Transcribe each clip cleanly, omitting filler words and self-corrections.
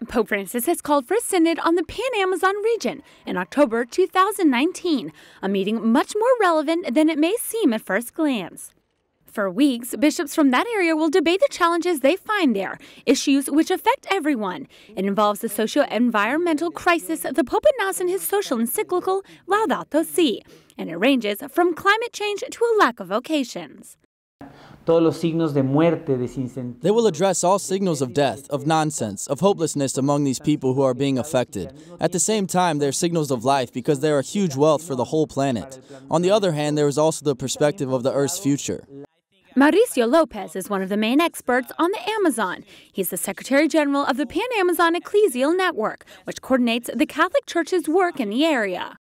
Pope Francis has called for a synod on the Pan-Amazon region in October 2019, a meeting much more relevant than it may seem at first glance. For weeks, bishops from that area will debate the challenges they find there, issues which affect everyone. It involves the socio-environmental crisis the Pope announced in his social encyclical Laudato Si, and it ranges from climate change to a lack of vocations. They will address all signals of death, of nonsense, of hopelessness among these people who are being affected. At the same time, they're signals of life because they are huge wealth for the whole planet. On the other hand, there is also the perspective of the Earth's future. Mauricio Lopez is one of the main experts on the Amazon. He's the Secretary General of the Pan-Amazon Ecclesial Network, which coordinates the Catholic Church's work in the area.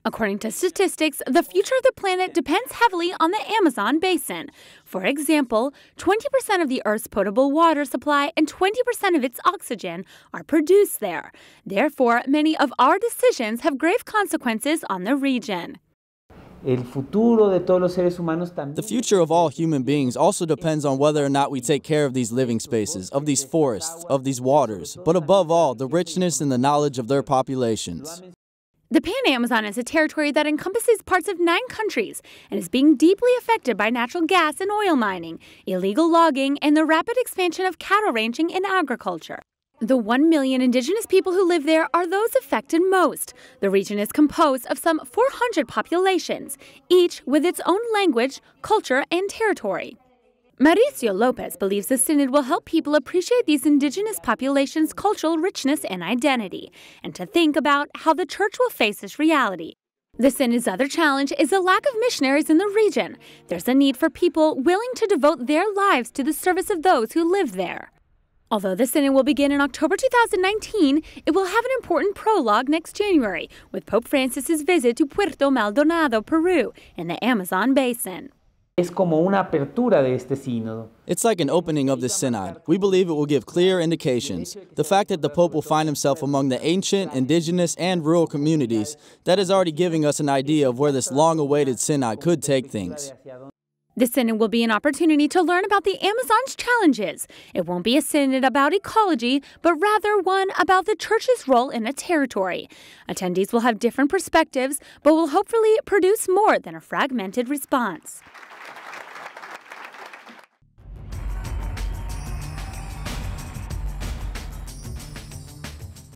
According to statistics, the future of the planet depends heavily on the Amazon basin. For example, 20% of the Earth's potable water supply and 20% of its oxygen are produced there. Therefore, many of our decisions have grave consequences on the region. The future of all human beings also depends on whether or not we take care of these living spaces, of these forests, of these waters, but above all, the richness and the knowledge of their populations. The Pan-Amazon is a territory that encompasses parts of 9 countries and is being deeply affected by natural gas and oil mining, illegal logging, and the rapid expansion of cattle ranching and agriculture. The 1 million indigenous people who live there are those affected most. The region is composed of some 400 populations, each with its own language, culture, and territory. Mauricio Lopez believes the synod will help people appreciate these indigenous populations' cultural richness and identity, and to think about how the church will face this reality. The synod's other challenge is the lack of missionaries in the region. There's a need for people willing to devote their lives to the service of those who live there. Although the synod will begin in October 2019, it will have an important prologue next January, with Pope Francis's visit to Puerto Maldonado, Peru, in the Amazon basin. It's like an opening of this synod. We believe it will give clear indications. The fact that the Pope will find himself among the ancient, indigenous, and rural communities, that is already giving us an idea of where this long-awaited synod could take things. The synod will be an opportunity to learn about the Amazon's challenges. It won't be a synod about ecology, but rather one about the church's role in a territory. Attendees will have different perspectives, but will hopefully produce more than a fragmented response.